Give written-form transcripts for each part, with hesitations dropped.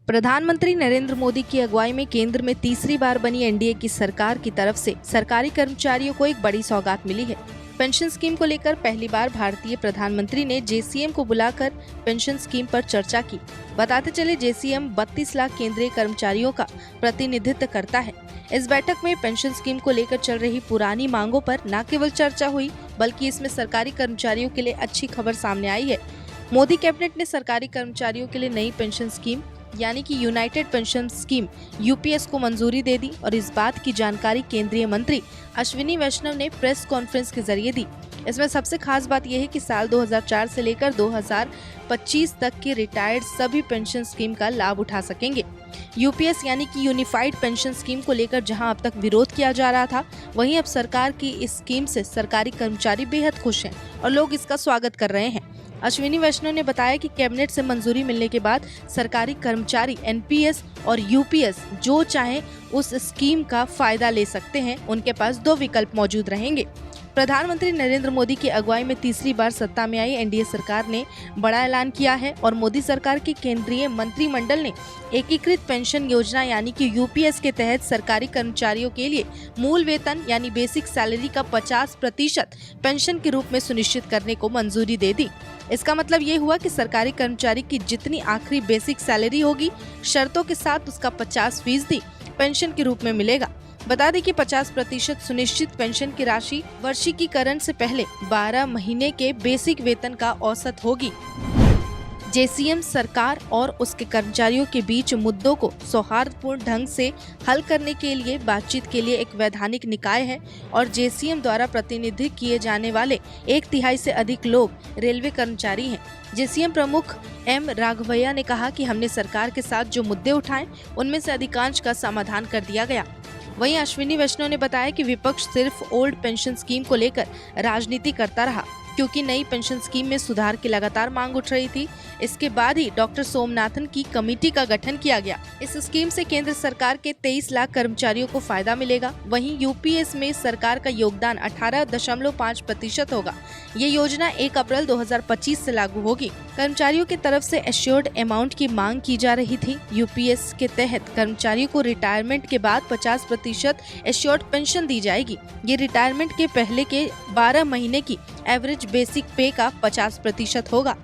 प्रधानमंत्री नरेंद्र मोदी की अगुवाई में केंद्र में तीसरी बार बनी एनडीए की सरकार की तरफ से सरकारी कर्मचारियों को एक बड़ी सौगात मिली है। पेंशन स्कीम को लेकर पहली बार भारतीय प्रधानमंत्री ने जेसीएम को बुलाकर पेंशन स्कीम पर चर्चा की। बताते चले जेसीएम 32 लाख केंद्रीय कर्मचारियों का प्रतिनिधित्व करता है। इस बैठक में पेंशन स्कीम को लेकर चल रही पुरानी मांगों पर न केवल चर्चा हुई, बल्कि इसमें सरकारी कर्मचारियों के लिए अच्छी खबर सामने आई है। मोदी कैबिनेट ने सरकारी कर्मचारियों के लिए नई पेंशन स्कीम यानी कि यूनाइटेड पेंशन स्कीम यूपीएस को मंजूरी दे दी और इस बात की जानकारी केंद्रीय मंत्री अश्विनी वैष्णव ने प्रेस कॉन्फ्रेंस के जरिए दी। इसमें सबसे खास बात यह है कि साल 2004 से लेकर 2025 तक के रिटायर्ड सभी पेंशन स्कीम का लाभ उठा सकेंगे। यूपीएस यानी कि यूनिफाइड पेंशन स्कीम को लेकर जहां अब तक विरोध किया जा रहा था, वहीं अब सरकार की इस स्कीम से सरकारी कर्मचारी बेहद खुश हैं और लोग इसका स्वागत कर रहे हैं। अश्विनी वैष्णव ने बताया कि कैबिनेट से मंजूरी मिलने के बाद सरकारी कर्मचारी एनपीएस और यूपीएस जो चाहे उस स्कीम का फायदा ले सकते हैं। उनके पास दो विकल्प मौजूद रहेंगे। प्रधानमंत्री नरेंद्र मोदी की अगुवाई में तीसरी बार सत्ता में आई एनडीए सरकार ने बड़ा ऐलान किया है और मोदी सरकार की केंद्रीय मंत्रिमंडल ने एकीकृत पेंशन योजना यानी कि यूपीएस के तहत सरकारी कर्मचारियों के लिए मूल वेतन यानी बेसिक सैलरी का 50% पेंशन के रूप में सुनिश्चित करने को मंजूरी दे दी। इसका मतलब ये हुआ कि सरकारी कर्मचारी की जितनी आखिरी बेसिक सैलरी होगी, शर्तों के साथ उसका 50% पेंशन के रूप में मिलेगा। बता दें कि 50% सुनिश्चित पेंशन की राशि वर्षीकीकरण से पहले 12 महीने के बेसिक वेतन का औसत होगी। जेसीएम सरकार और उसके कर्मचारियों के बीच मुद्दों को सौहार्दपूर्ण ढंग से हल करने के लिए बातचीत के लिए एक वैधानिक निकाय है और जेसीएम द्वारा प्रतिनिधित्व किए जाने वाले 1/3 से अधिक लोग रेलवे कर्मचारी हैं। जेसीएम प्रमुख एम राघवैया ने कहा कि हमने सरकार के साथ जो मुद्दे उठाए उनमें से अधिकांश का समाधान कर दिया गया। वहीं अश्विनी वैष्णव ने बताया कि विपक्ष सिर्फ ओल्ड पेंशन स्कीम को लेकर राजनीति करता रहा, क्योंकि नई पेंशन स्कीम में सुधार की लगातार मांग उठ रही थी। इसके बाद ही डॉक्टर सोमनाथन की कमेटी का गठन किया गया। इस स्कीम से केंद्र सरकार के 23 लाख कर्मचारियों को फायदा मिलेगा। वहीं यूपीएस में सरकार का योगदान 18.5% होगा। ये योजना 1 अप्रैल 2025 से लागू होगी। कर्मचारियों की तरफ से एश्योर्ड अमाउंट की मांग की जा रही थी। यूपीएस के तहत कर्मचारियों को रिटायरमेंट के बाद 50% एश्योर्ड पेंशन दी जाएगी। ये रिटायरमेंट के पहले के 12 महीने की एवरेज बेसिक पे का 50% होगा।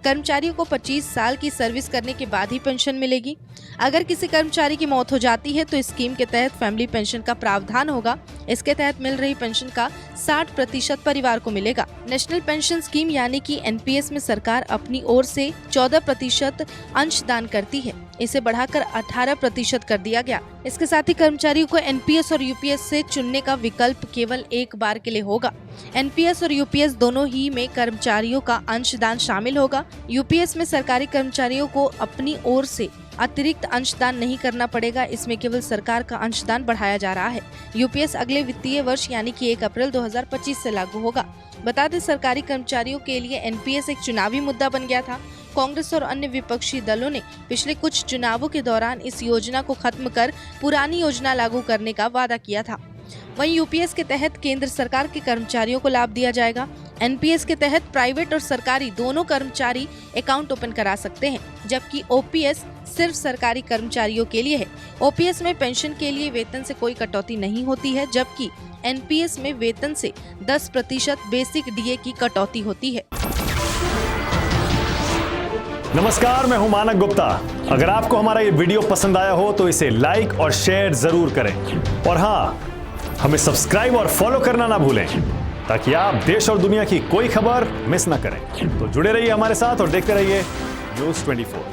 कर्मचारियों को 25 साल की सर्विस करने के बाद ही पेंशन मिलेगी। अगर किसी कर्मचारी की मौत हो जाती है तो इस स्कीम के तहत फैमिली पेंशन का प्रावधान होगा। इसके तहत मिल रही पेंशन का 60% परिवार को मिलेगा। नेशनल पेंशन स्कीम यानी कि एनपीएस में सरकार अपनी ओर से 14% अंशदान करती है। इसे बढ़ाकर 18% कर दिया गया। इसके साथ ही कर्मचारियों को एनपीएस और यूपीएस से चुनने का विकल्प केवल एक बार के लिए होगा। एनपीएस और यूपीएस दोनों ही में कर्मचारियों का अंशदान शामिल होगा। यूपीएस में सरकारी कर्मचारियों को अपनी ओर से अतिरिक्त अंशदान नहीं करना पड़ेगा। इसमें केवल सरकार का अंशदान बढ़ाया जा रहा है। यूपीएस अगले वित्तीय वर्ष यानी कि 1 अप्रैल 2025 से लागू होगा। बता दें, सरकारी कर्मचारियों के लिए एनपीएस एक चुनावी मुद्दा बन गया था। कांग्रेस और अन्य विपक्षी दलों ने पिछले कुछ चुनावों के दौरान इस योजना को खत्म कर पुरानी योजना लागू करने का वादा किया था। वहीं यूपीएस के तहत केंद्र सरकार के कर्मचारियों को लाभ दिया जाएगा। एनपीएस के तहत प्राइवेट और सरकारी दोनों कर्मचारी अकाउंट ओपन करा सकते हैं, जबकि ओपीएस सिर्फ सरकारी कर्मचारियों के लिए है। ओपीएस में पेंशन के लिए वेतन से कोई कटौती नहीं होती है, जबकि एनपीएस में वेतन से 10% बेसिक डीए की कटौती होती है। नमस्कार, मैं हूं मानक गुप्ता। अगर आपको हमारा ये वीडियो पसंद आया हो तो इसे लाइक और शेयर जरूर करें और हाँ, हमें सब्सक्राइब और फॉलो करना ना भूलें ताकि आप देश और दुनिया की कोई खबर मिस ना करें। तो जुड़े रहिए हमारे साथ और देखते रहिए न्यूज़ 24।